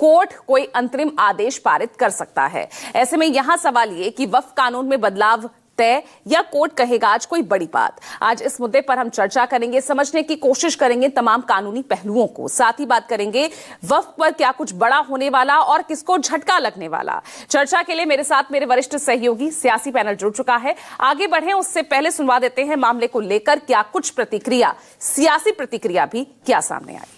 Court कोई अंतरिम आदेश पारित कर सकता है। ऐसे में यहां सवाल ये कि वक्फ कानून में बदलाव तय या कोर्ट कहेगा आज कोई बड़ी बात। आज इस मुद्दे पर हम चर्चा करेंगे, समझने की कोशिश करेंगे तमाम कानूनी पहलुओं को। साथ ही बात करेंगे वक्फ पर क्या कुछ बड़ा होने वाला और किसको झटका लगने वाला। चर्चा के लिए मेरे साथ मेरे वरिष्ठ सहयोगी सियासी पैनल जुड़ चुका है। आगे बढ़े उससे पहले सुनवा देते हैं मामले को लेकर क्या कुछ प्रतिक्रिया, सियासी प्रतिक्रिया भी क्या सामने आई।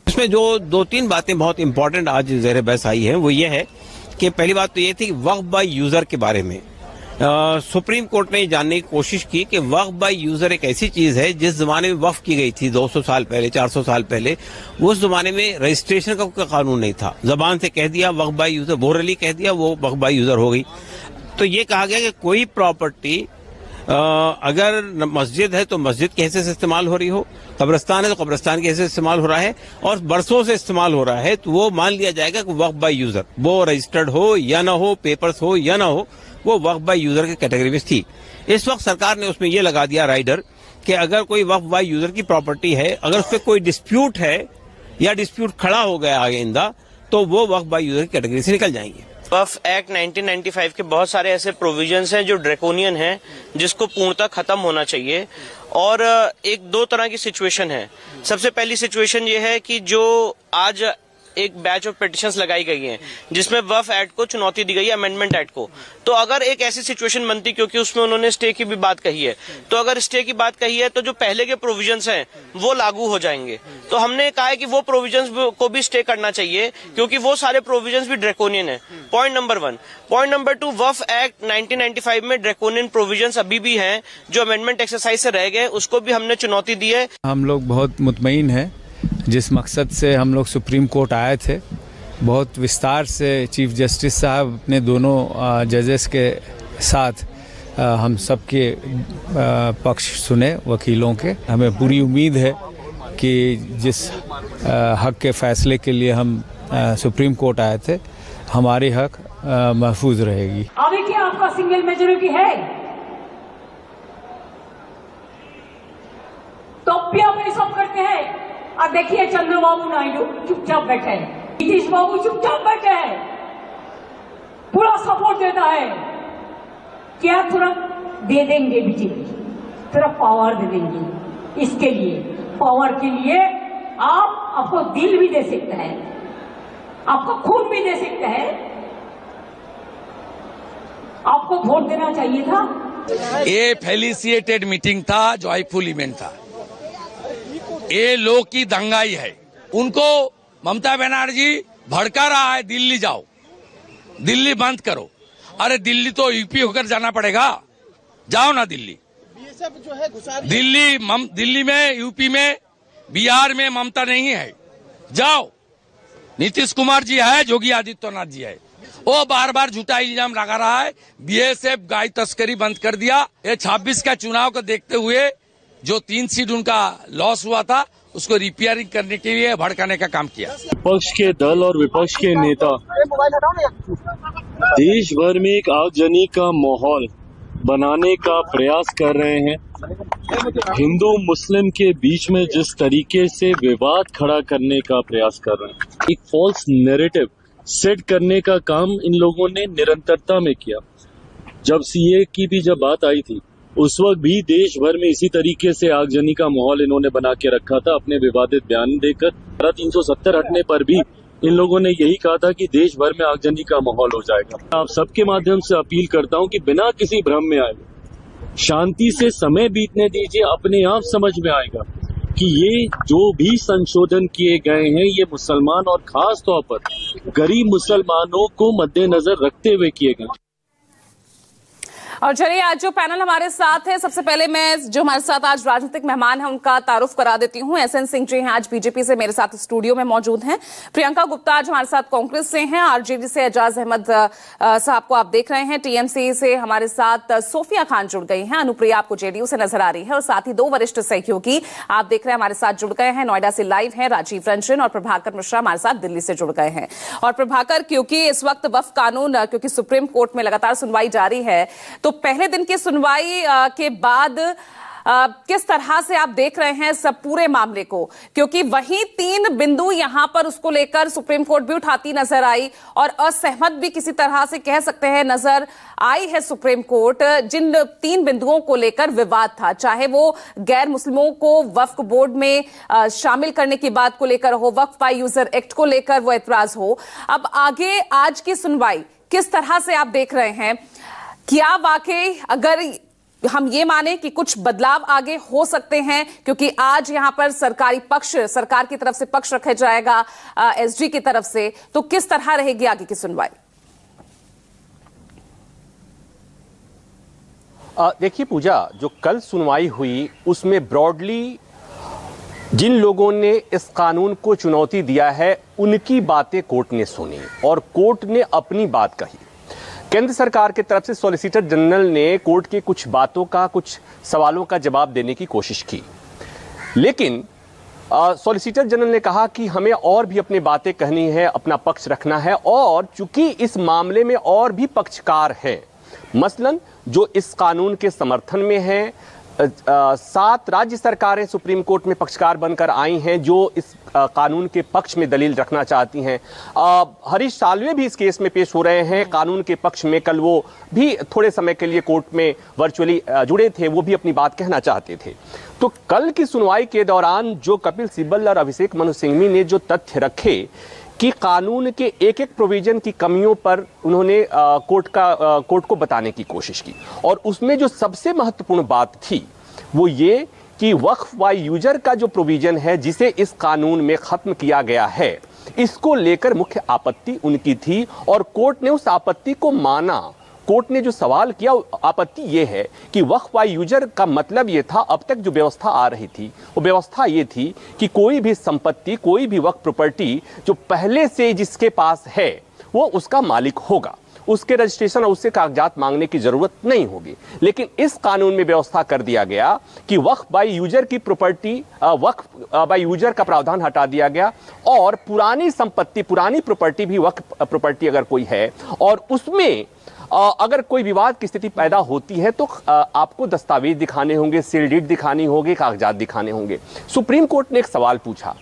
इसमें जो दो तीन बातें बहुत इंपॉर्टेंट आज ज़ेर बहस आई हैं वो ये है कि पहली बात तो ये थी वक्फ बाय यूजर के बारे में। सुप्रीम कोर्ट ने जानने की कोशिश की कि वक्फ बाय यूजर एक ऐसी चीज है जिस जमाने में वक्फ की गई थी 200 साल पहले, 400 साल पहले, उस जमाने में रजिस्ट्रेशन का कानून नहीं था। जबान से कह दिया वक्फ बाय यूजर, बोरली कह दिया, वो वक्फ बाय यूजर हो गई। तो ये कहा गया कि कोई प्रॉपर्टी अगर मस्जिद है तो मस्जिद के हिस्से से इस्तेमाल हो रही हो, कब्रिस्तान है तो कब्रिस्तान के हिस्से से इस्तेमाल हो रहा है और बरसों से इस्तेमाल हो रहा है, तो वो मान लिया जाएगा कि वक्फ बाय यूजर, वो रजिस्टर्ड हो या ना हो, पेपर्स हो या ना हो, वो वक्फ बाय यूजर के कैटेगरी में थी। इस वक्त सरकार ने उसमें ये लगा दिया राइडर कि अगर कोई वक्फ बाय यूजर की प्रॉपर्टी है, अगर उस पर कोई डिस्प्यूट है या डिस्प्यूट खड़ा हो गया आइंदा, तो वो वक्फ बाय यूजर की कैटेगरी से निकल जाएंगे। वक्फ एक्ट 1995 के बहुत सारे ऐसे प्रोविजंस हैं जो ड्रैकोनियन हैं, जिसको पूर्णतः खत्म होना चाहिए। और एक दो तरह की सिचुएशन है। सबसे पहली सिचुएशन ये है कि जो आज एक बैच ऑफ पिटिशंस लगाई गई हैं जिसमें वक्फ एक्ट को चुनौती दी गई है, अमेंडमेंट एक्ट को। तो अगर एक ऐसी सिचुएशन बनती, क्योंकि उसमें उन्होंने स्टे की भी बात कही है, तो अगर स्टे की बात कही है तो जो पहले के प्रोविजंस हैं वो लागू हो जाएंगे। तो हमने कहा है कि वो प्रोविजंस को भी स्टे करना चाहिए क्योंकि वो सारे प्रोविजंस भी ड्रैकोनियन है। Point number 1। पॉइंट नंबर 2, वक्फ एक्ट 1995 में ड्रैकोनियन प्रोविजंस अभी भी हैं जो अमेंडमेंट एक्सरसाइज से रह गए, उसको भी हमने चुनौती दी है। हम लोग बहुत मुतमईन हैं। जिस मकसद से हम लोग सुप्रीम कोर्ट आए थे, बहुत विस्तार से चीफ जस्टिस साहब अपने दोनों जजेस के साथ हम सबके पक्ष सुने, वकीलों के। हमें पूरी उम्मीद है कि जिस हक के फैसले के लिए हम सुप्रीम कोर्ट आए थे, हमारी हक महफूज रहेगी। अभी क्या आपका सिंगल मेजोरिटी है तो भी आप ये सब करते हैं। और देखिए चंद्रबाबू नायडू चुपचाप बैठे हैं, नीतीश बाबू चुपचाप बैठे हैं, पूरा सपोर्ट देता है। क्या तुरंत दे देंगे बीजेपी, तुरंत पावर दे देंगे। इसके लिए, पावर के लिए आपको दिल भी दे सकता है, आपको खून भी दे सकता है। आपको वोट देना चाहिए था। ये फेलिसिएटेड मीटिंग था, जॉयफुल इवेंट था। ये लोग की दंगाई है। उनको ममता बनर्जी भड़का रहा है, दिल्ली जाओ, दिल्ली बंद करो। अरे दिल्ली तो यूपी होकर जाना पड़ेगा, जाओ ना दिल्ली। दिल्ली में, यूपी में, बिहार में ममता नहीं है, जाओ। नीतीश कुमार जी है, योगी आदित्यनाथ जी है, वो बार बार झूठा इल्जाम लगा रहा है। बीएसएफ गाय तस्करी बंद कर दिया। ये 26 का चुनाव को देखते हुए जो 3 सीट उनका लॉस हुआ था, उसको रिपेयरिंग करने के लिए भड़काने का काम किया। विपक्ष के दल और विपक्ष के नेता देश भर में एक आगजनी का माहौल बनाने का प्रयास कर रहे हैं। हिंदू मुस्लिम के बीच में जिस तरीके से विवाद खड़ा करने का प्रयास कर रहे हैं, एक फॉल्स नैरेटिव सेट करने का काम इन लोगों ने निरंतरता में किया। जब सीए की भी जब बात आई थी, उस वक्त भी देश भर में इसी तरीके से आगजनी का माहौल इन्होंने बना के रखा था अपने विवादित बयान देकर। 370 हटने पर भी इन लोगों ने यही कहा था कि देश भर में आगजनी का माहौल हो जाएगा। आप सबके माध्यम से अपील करता हूं कि बिना किसी भ्रम में आए, शांति से समय बीतने दीजिए। अपने आप समझ में आएगा कि ये जो भी संशोधन किए गए हैं, ये मुसलमान और खास तौर पर गरीब मुसलमानों को मद्देनजर रखते हुए किए गए। और चलिए आज जो पैनल हमारे साथ है, सबसे पहले मैं जो हमारे साथ आज राजनीतिक मेहमान हैं उनका तारुफ करा देती हूं। एसएन सिंह जी हैं, आज बीजेपी से मेरे साथ स्टूडियो में मौजूद हैं। प्रियंका गुप्ता आज हमारे साथ कांग्रेस से हैं। आरजेडी से एजाज अहमद साहब को आप देख रहे हैं। टीएमसी से हमारे साथ सोफिया खान जुड़ गई हैं। अनुप्रिया आपको जेडीयू से नजर आ रही है और साथ ही 2 वरिष्ठ सहयोगी आप देख रहे हैं हमारे साथ जुड़ गए हैं। नोएडा से लाइव हैं राजीव रंजन और प्रभाकर मिश्रा हमारे साथ दिल्ली से जुड़ गए हैं। और प्रभाकर, क्योंकि इस वक्त वक्फ कानून क्योंकि सुप्रीम कोर्ट में लगातार सुनवाई जारी है, तो पहले दिन की सुनवाई के बाद किस तरह से आप देख रहे हैं सब पूरे मामले को, क्योंकि वही 3 बिंदु यहां पर उसको लेकर सुप्रीम कोर्ट भी उठाती नजर आई और असहमत भी किसी तरह से कह सकते हैं नजर आई है सुप्रीम कोर्ट। जिन 3 बिंदुओं को लेकर विवाद था, चाहे वो गैर मुस्लिमों को वक्फ बोर्ड में शामिल करने की बात को लेकर हो, वक्फ बाय यूजर एक्ट को लेकर वो एतराज हो, अब आगे आज की सुनवाई किस तरह से आप देख रहे हैं? क्या वाकई अगर हम ये माने कि कुछ बदलाव आगे हो सकते हैं, क्योंकि आज यहां पर सरकारी पक्ष, सरकार की तरफ से पक्ष रखा जाएगा एसजी की तरफ से, तो किस तरह रहेगी आगे की सुनवाई? देखिए पूजा, जो कल सुनवाई हुई उसमें ब्रॉडली जिन लोगों ने इस कानून को चुनौती दिया है उनकी बातें कोर्ट ने सुनी और कोर्ट ने अपनी बात कही। केंद्र सरकार की तरफ से सॉलिसिटर जनरल ने कोर्ट की कुछ बातों का, कुछ सवालों का जवाब देने की कोशिश की, लेकिन सॉलिसिटर जनरल ने कहा कि हमें और भी अपनी बातें कहनी है, अपना पक्ष रखना है, और चूंकि इस मामले में और भी पक्षकार हैं, मसलन जो इस कानून के समर्थन में हैं, 7 राज्य सरकारें सुप्रीम कोर्ट में पक्षकार बनकर आई हैं जो इस कानून के पक्ष में दलील रखना चाहती हैं। हरीश साल्वे भी इस केस में पेश हो रहे हैं कानून के पक्ष में। कल वो भी थोड़े समय के लिए कोर्ट में वर्चुअली जुड़े थे, वो भी अपनी बात कहना चाहते थे। तो कल की सुनवाई के दौरान जो कपिल सिब्बल और अभिषेक मनु सिंघवी ने जो तथ्य रखे कि कानून के एक प्रोविजन की कमियों पर उन्होंने कोर्ट को बताने की कोशिश की, और उसमें जो सबसे महत्वपूर्ण बात थी वो ये कि वक्फ बाय यूजर का जो प्रोविजन है जिसे इस कानून में खत्म किया गया है, इसको लेकर मुख्य आपत्ति उनकी थी और कोर्ट ने उस आपत्ति को माना। कोर्ट ने जो सवाल किया, आपत्ति ये है कि वक्फ बाय यूजर का मतलब ये था, अब तक जो व्यवस्था आ रही थी वो व्यवस्था ये थी कि कोई भी संपत्ति, कोई भी वक्फ प्रॉपर्टी जो पहले से जिसके पास है वो उसका मालिक होगा, उसके रजिस्ट्रेशन और उससे कागजात मांगने की जरूरत नहीं होगी। लेकिन इस कानून में व्यवस्था कर दिया गया कि वक्फ बाय यूजर की प्रॉपर्टी, वक्फ बाय यूजर का प्रावधान हटा दिया गया और पुरानी संपत्ति, पुरानी प्रॉपर्टी भी वक्फ प्रॉपर्टी अगर कोई है और उसमें अगर कोई विवाद की स्थिति पैदा होती है तो आपको दस्तावेज दिखाने होंगे, सील डीड दिखानी होगी, कागजात दिखाने होंगे। सुप्रीम कोर्ट ने एक सवाल पूछा,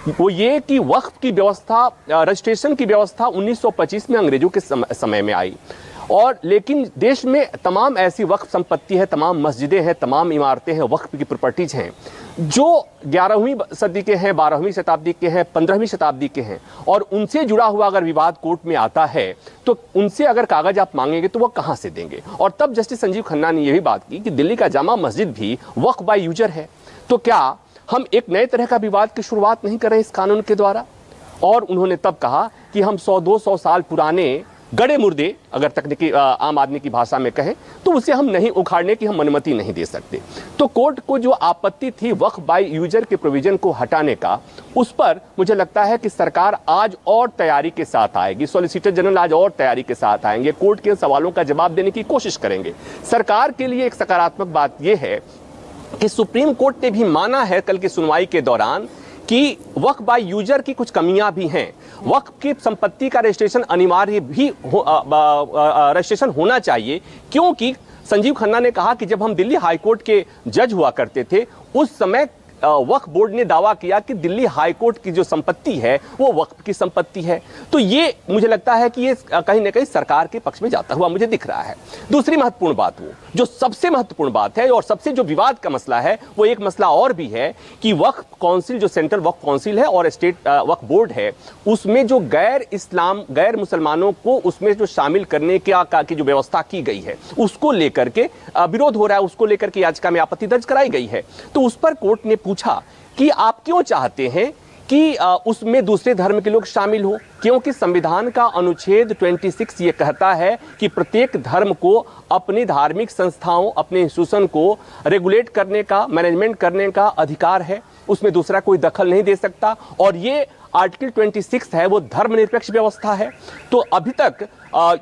वो ये कि वक्फ की व्यवस्था, रजिस्ट्रेशन की व्यवस्था 1925 में अंग्रेजों के समय में आई, और लेकिन देश में तमाम ऐसी वक्फ संपत्ति है, तमाम मस्जिदें हैं, तमाम इमारतें हैं, वक्फ की प्रॉपर्टीज हैं जो 11वीं सदी के हैं, 12वीं शताब्दी के हैं, 15वीं शताब्दी के हैं, और उनसे जुड़ा हुआ अगर विवाद कोर्ट में आता है तो उनसे अगर कागज आप मांगेंगे तो वो कहां से देंगे। और तब जस्टिस संजीव खन्ना ने यह भी बात की कि दिल्ली का जामा मस्जिद भी वक्फ बाय यूजर है, तो क्या हम एक नए तरह का विवाद की शुरुआत नहीं कर रहे इस कानून के द्वारा। और उन्होंने तब कहा कि हम 100-200 साल पुराने गड़े मुर्दे, अगर तकनीकी आम आदमी की भाषा में कहें तो उसे हम नहीं उखाड़ने की हम अनुमति नहीं दे सकते। तो कोर्ट को जो आपत्ति थी वक्फ बाय यूजर के प्रोविजन को हटाने का, उस पर मुझे लगता है कि सरकार आज और तैयारी के साथ आएगी, सॉलिसिटर जनरल आज और तैयारी के साथ आएंगे, कोर्ट के सवालों का जवाब देने की कोशिश करेंगे। सरकार के लिए एक सकारात्मक बात यह है कि सुप्रीम कोर्ट ने भी माना है कल की सुनवाई के दौरान कि वक्फ बाय यूजर की कुछ कमियां भी हैं। वक्फ की संपत्ति का रजिस्ट्रेशन अनिवार्य भी रजिस्ट्रेशन होना चाहिए, क्योंकि संजीव खन्ना ने कहा कि जब हम दिल्ली हाईकोर्ट के जज हुआ करते थे उस समय वक्फ बोर्ड ने दावा किया कि दिल्ली हाईकोर्ट की जो संपत्ति है वो वक्फ की संपत्ति है। तो ये मुझे लगता है कि ये कहीं ना कहीं सरकार के पक्ष में जाता हुआ मुझे दिख रहा है। दूसरी महत्वपूर्ण बात, वो जो सबसे महत्वपूर्ण बात है और सबसे जो विवाद का मसला है, वो एक मसला और भी है कि वक्फ काउंसिल, जो सेंट्रल वक्फ काउंसिल है और स्टेट वक्फ बोर्ड है, उसमें जो गैर मुसलमानों को उसमें जो शामिल करने की जो व्यवस्था की गई है उसको लेकर के विरोध हो रहा है, उसको लेकर के याचिका में आपत्ति दर्ज कराई गई है। तो उस पर कोर्ट ने पूछा कि आप क्यों चाहते हैं कि उसमें दूसरे धर्म के लोग शामिल हो, क्योंकि संविधान का अनुच्छेद 26 ये कहता है कि प्रत्येक धर्म को अपनी धार्मिक संस्थाओं, अपने इंस्टीट्यूशन को रेगुलेट करने का, मैनेजमेंट करने का अधिकार है, उसमें दूसरा कोई दखल नहीं दे सकता। और ये आर्टिकल 26 है वो धर्मनिरपेक्ष व्यवस्था है। तो अभी तक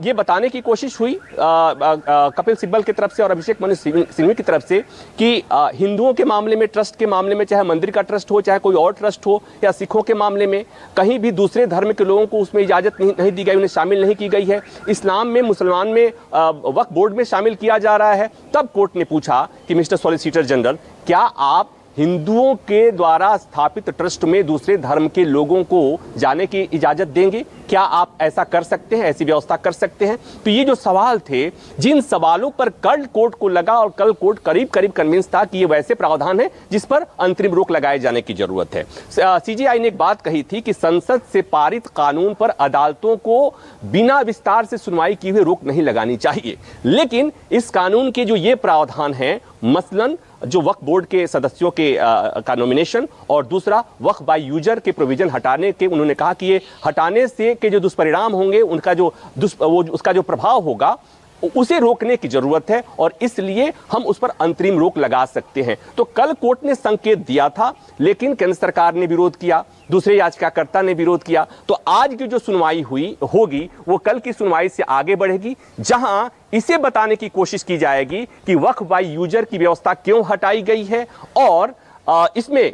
ये बताने की कोशिश हुई कपिल सिब्बल की तरफ से और अभिषेक मनु सिंघवी की तरफ से कि हिंदुओं के मामले में, ट्रस्ट के मामले में, चाहे मंदिर का ट्रस्ट हो, चाहे कोई और ट्रस्ट हो, या सिखों के मामले में, कहीं भी दूसरे धर्म के लोगों को उसमें इजाजत नहीं दी गई, उन्हें शामिल नहीं की गई है। इस्लाम में, मुसलमान में वक्फ बोर्ड में शामिल किया जा रहा है। तब कोर्ट ने पूछा कि मिस्टर सॉलिसिटर जनरल, क्या आप हिंदुओं के द्वारा स्थापित ट्रस्ट में दूसरे धर्म के लोगों को जाने की इजाजत देंगे? क्या आप ऐसा कर सकते हैं, ऐसी व्यवस्था कर सकते हैं? तो ये जो सवाल थे, जिन सवालों पर कल कोर्ट को लगा और कल कोर्ट करीब करीब कन्विंस था कि ये वैसे प्रावधान है जिस पर अंतरिम रोक लगाए जाने की जरूरत है। सीजेआई ने एक बात कही थी कि संसद से पारित कानून पर अदालतों को बिना विस्तार से सुनवाई किए हुए रोक नहीं लगानी चाहिए, लेकिन इस कानून के जो ये प्रावधान है, मसलन जो वक्फ बोर्ड के सदस्यों के का नॉमिनेशन और दूसरा वक्फ बाय यूजर के प्रोविजन हटाने के, उन्होंने कहा कि ये हटाने से के जो दुष्परिणाम होंगे, उनका जो उसका जो प्रभाव होगा उसे रोकने की जरूरत है और इसलिए हम उस पर अंतरिम रोक लगा सकते हैं। तो कल कोर्ट ने संकेत दिया था, लेकिन केंद्र सरकार ने विरोध किया, दूसरे याचिकाकर्ता ने विरोध किया। तो आज की जो सुनवाई होगी वो कल की सुनवाई से आगे बढ़ेगी, जहां इसे बताने की कोशिश की जाएगी कि वक्फ बाय यूजर की व्यवस्था क्यों हटाई गई है और इसमें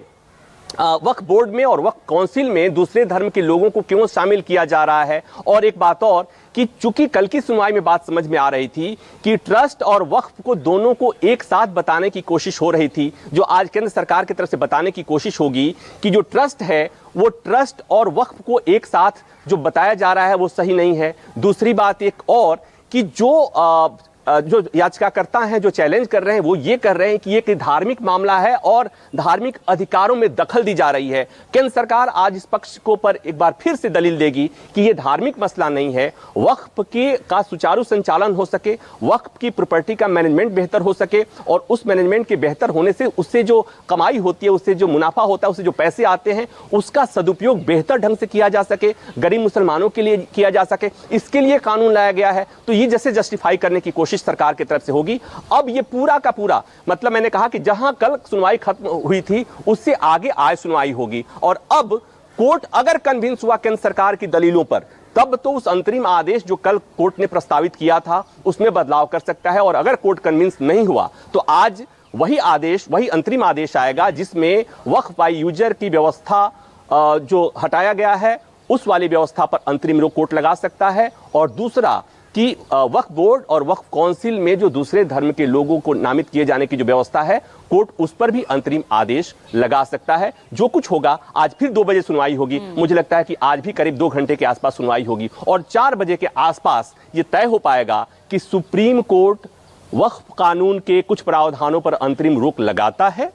वक्फ बोर्ड में और वक्फ काउंसिल में दूसरे धर्म के लोगों को क्यों शामिल किया जा रहा है। और एक बात और कि चूंकि कल की सुनवाई में बात समझ में आ रही थी कि ट्रस्ट और वक्फ को दोनों को एक साथ बताने की कोशिश हो रही थी, जो आज केंद्र सरकार की तरफ से बताने की कोशिश होगी कि जो ट्रस्ट है वो ट्रस्ट और वक्फ को एक साथ जो बताया जा रहा है वो सही नहीं है। दूसरी बात एक और कि जो याचिकाकर्ता हैं, जो चैलेंज कर रहे हैं, वो ये कर रहे हैं कि ये एक धार्मिक मामला है और धार्मिक अधिकारों में दखल दी जा रही है। केंद्र सरकार आज इस पक्ष को पर एक बार फिर से दलील देगी कि ये धार्मिक मसला नहीं है, वक्फ का सुचारू संचालन हो सके, वक्फ की प्रॉपर्टी का मैनेजमेंट बेहतर हो सके और उस मैनेजमेंट के बेहतर होने से उससे जो कमाई होती है, उससे जो मुनाफा होता है, उससे जो पैसे आते हैं, उसका सदुपयोग बेहतर ढंग से किया जा सके, गरीब मुसलमानों के लिए किया जा सके, इसके लिए कानून लाया गया है। तो ये जैसे जस्टिफाई करने की कोशिश सरकार की तरफ से होगी। अब ये पूरा का पूरा मतलब मैंने कहा कि जहां कल सुनवाई खत्म हुई थी उससे आगे आज सुनवाई होगी और अब कोर्ट अगर कन्विंस हुआ केंद्र सरकार की दलीलों पर, तब तो उस अंतरिम आदेश जो कल कोर्ट ने प्रस्तावित किया था उसमें बदलाव कर सकता है। और अगर कोर्ट कन्विंस नहीं हुआ तो आज वही आदेश, वही अंतरिम आदेश आएगा जिसमें वक्फ बाय यूजर की व्यवस्था जो हटाया गया है उस वाली व्यवस्था पर अंतरिम रोक कोर्ट लगा सकता है। और दूसरा कि वक्फ बोर्ड और वक्फ काउंसिल में जो दूसरे धर्म के लोगों को नामित किए जाने की जो व्यवस्था है, कोर्ट उस पर भी अंतरिम आदेश लगा सकता है। जो कुछ होगा, आज फिर 2 बजे सुनवाई होगी, मुझे लगता है कि आज भी करीब 2 घंटे के आसपास सुनवाई होगी और 4 बजे के आसपास ये तय हो पाएगा कि सुप्रीम कोर्ट वक्फ कानून के कुछ प्रावधानों पर अंतरिम रोक लगाता है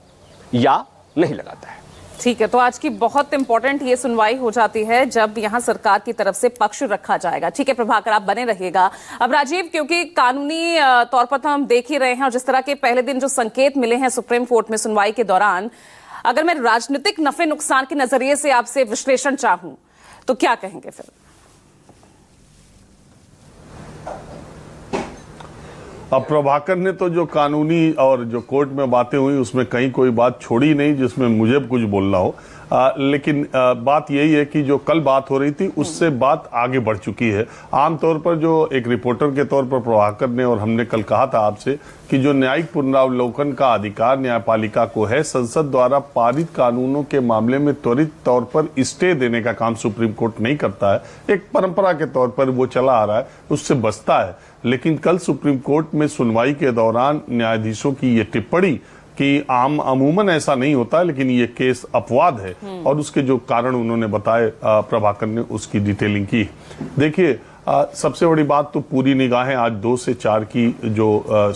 या नहीं लगाता है। ठीक है, तो आज की बहुत इंपॉर्टेंट ये सुनवाई हो जाती है जब यहां सरकार की तरफ से पक्ष रखा जाएगा। ठीक है प्रभाकर, आप बने रहिएगा। अब राजीव, क्योंकि कानूनी तौर पर तो हम देख ही रहे हैं और जिस तरह के पहले दिन जो संकेत मिले हैं सुप्रीम कोर्ट में सुनवाई के दौरान, अगर मैं राजनीतिक नफे नुकसान के नजरिए से आपसे विश्लेषण चाहूं तो क्या कहेंगे फिर? अब प्रभाकर ने तो जो कानूनी और जो कोर्ट में बातें हुई उसमें कहीं कोई बात छोड़ी नहीं जिसमें मुझे कुछ बोलना हो, लेकिन बात यही है कि जो कल बात हो रही थी उससे बात आगे बढ़ चुकी है। आमतौर पर जो एक रिपोर्टर के तौर पर प्रभाकर ने और हमने कल कहा था आपसे कि जो न्यायिक पुनरावलोकन का अधिकार न्यायपालिका को है, संसद द्वारा पारित कानूनों के मामले में त्वरित तौर पर स्टे देने का काम सुप्रीम कोर्ट नहीं करता है। एक परंपरा के तौर पर वो चला आ रहा है, उससे बचता है। लेकिन कल सुप्रीम कोर्ट में सुनवाई के दौरान न्यायाधीशों की ये टिप्पणी कि अमूमन ऐसा नहीं होता, लेकिन ये केस अपवाद है और उसके जो कारण उन्होंने बताए, प्रभाकर ने उसकी डिटेलिंग की। देखिए, सबसे बड़ी बात तो पूरी निगाहें आज 2 से 4 की जो